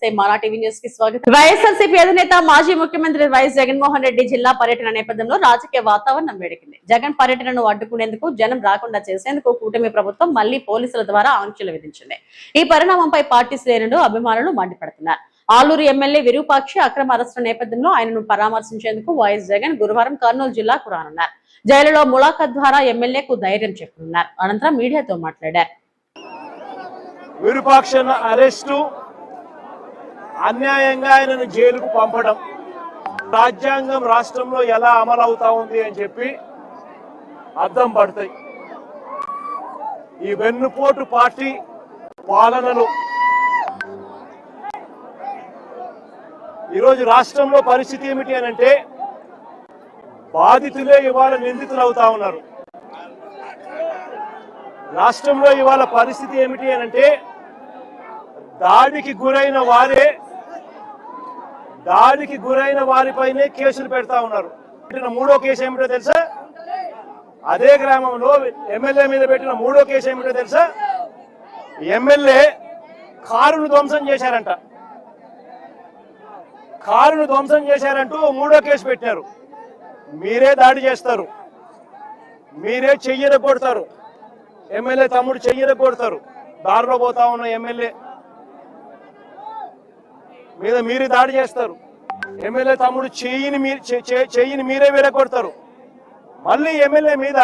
నమస్తే మానా TV news కి స్వాగతం. వైఎస్ఆర్సీపీ అధినేత మాజీ ముఖ్యమంత్రి వైఎస్ జగన్మోహన్ రెడ్డి జిల్లా పర్యటన నేపథ్యంలో రాజకీయ వాతావరణం వేడెక్కింది. జగన్ పర్యటనను అడ్డుకునేందుకు, జనం రాకుండా చేసేందుకు కూటమి ప్రభుత్వం మళ్లీ పోలీసుల ద్వారా ఆంక్షలు విధించింది. ఈ పరిణామంపై పార్టీ శ్రేణులు, అభిమానులు మండిపడుతున్నారు. ఆలూరు ఎమ్మెల్యే విరూపాక్షి అక్రమ అరెస్టు నేపథ్యంలో ఆయనను పరామర్శించేందుకు వైఎస్ జగన్ గురువారం కర్నూలు జిల్లాకు రానున్నారు. జైలులో ములాఖత్ ద్వారా ఎమ్మెల్యేకు ధైర్యం చెప్పనున్నారు. అనంతరం మీడియాతో మాట్లాడారు. విరూపాక్ష అరెస్టు, అన్యాయంగా ఆయనను జైలుకు పంపడం, రాజ్యాంగం రాష్ట్రంలో ఎలా అమలు అవుతా ఉంది అని చెప్పి అర్థం పడతాయి. ఈ వెన్నుపోటు పార్టీ పాలనలో ఈరోజు రాష్ట్రంలో పరిస్థితి ఏమిటి అని అంటే, బాధితులే ఇవాళ నిందితులు అవుతా ఉన్నారు. రాష్ట్రంలో ఇవాళ పరిస్థితి ఏమిటి అని అంటే, దాడికి గురైన వారిపైనే కేసులు పెడతా ఉన్నారు. పెట్టిన మూడో కేసు ఏమిటో తెలుసా? అదే గ్రామంలో ఎమ్మెల్యే మీద పెట్టిన మూడో కేసు ఏమిటో తెలుసా? ఎమ్మెల్యే కారును ధ్వంసం చేశారంట. కారును ధ్వంసం చేశారంటూ మూడో కేసు పెట్టారు. మీరే దాడి చేస్తారు, మీరే చెయ్యర కొడతారు, ఎమ్మెల్యే తమ్ముడు చెయ్యర కొడతారు. దారిలో పోతా ఉన్న ఎమ్మెల్యే మీద మీరే దాడి చేస్తారు. ఎమ్మెల్యే తమ్ముడు చెయ్యిని మీరే విరగొడతారు. మళ్ళీ ఎమ్మెల్యే మీద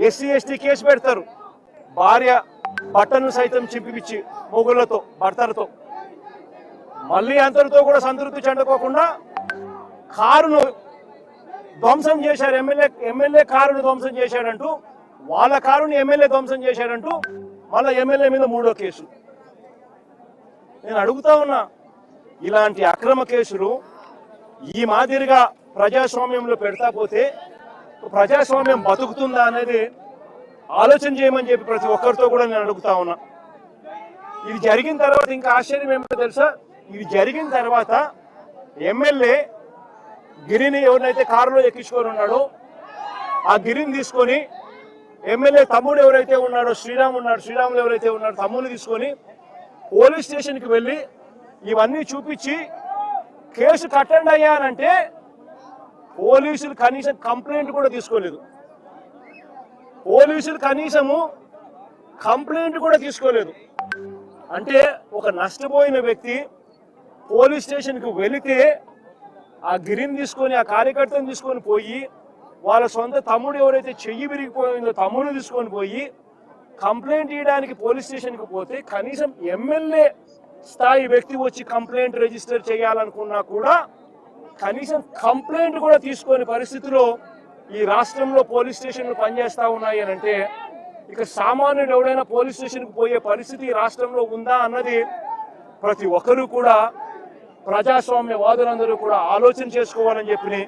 ఎస్సీ ఎస్టీ కేసు పెడతారు. భార్య బట్టను సైతం చింపిపిచ్చి మొగుళ్లతో, భర్తలతో. మళ్ళీ అంతటితో కూడా సంతృప్తి చెందుకోకుండా కారును ధ్వంసం చేశారు. ఎమ్మెల్యే కారును ధ్వంసం చేశాడంటూ, వాళ్ళ కారుని ఎమ్మెల్యే ధ్వంసం చేశాడంటూ మళ్ళీ ఎమ్మెల్యే మీద మూడో కేసు. నేను అడుగుతా ఉన్నా, ఇలాంటి అక్రమ కేసులు ఈ మాదిరిగా ప్రజాస్వామ్యంలో పెడతా పోతే ప్రజాస్వామ్యం బతుకుతుందా అనేది ఆలోచన చేయమని చెప్పి ప్రతి ఒక్కరితో కూడా నేను అడుగుతా ఉన్నా. ఇది జరిగిన తర్వాత ఇంకా ఆశ్చర్యం ఏమిటో తెలుసా? ఇది జరిగిన తర్వాత ఎమ్మెల్యే గిరిని ఎవరినైతే కారులో ఎక్కించుకొని ఉన్నాడో ఆ గిరిని తీసుకొని, ఎమ్మెల్యే తమ్ముడు ఎవరైతే ఉన్నాడో శ్రీరాములు ఎవరైతే ఉన్నాడో తమ్ముడు తీసుకొని పోలీస్ స్టేషన్కి వెళ్ళి ఇవన్నీ చూపించి కేసు కట్టండి అయ్యా అనంటే పోలీసులు కనీసం కంప్లైంట్ కూడా తీసుకోలేదు. అంటే ఒక నష్టపోయిన వ్యక్తి పోలీస్ స్టేషన్కి వెళితే ఆ గిరిని తీసుకొని, ఆ కార్యకర్తను తీసుకొని పోయి, వాళ్ళ సొంత తమ్ముడు ఎవరైతే చెయ్యి విరిగిపోయిందో తమ్ముడు తీసుకొని పోయి కంప్లైంట్ ఇవ్వడానికి పోలీస్ స్టేషన్కి పోతే, కనీసం ఎమ్మెల్యే స్థాయి వ్యక్తి వచ్చి కంప్లైంట్ రిజిస్టర్ చేయాలనుకున్నా కూడా కనీసం కంప్లైంట్ కూడా తీసుకొని పరిస్థితిలో ఈ రాష్ట్రంలో పోలీస్ స్టేషన్లు పనిచేస్తా ఉన్నాయి అని అంటే, ఇక సామాన్యుడు ఎవడైనా పోలీస్ స్టేషన్కి పోయే పరిస్థితి ఈ రాష్ట్రంలో ఉందా అన్నది ప్రతి ఒక్కరూ కూడా, ప్రజాస్వామ్యవాదులందరూ కూడా ఆలోచన చేసుకోవాలని చెప్పి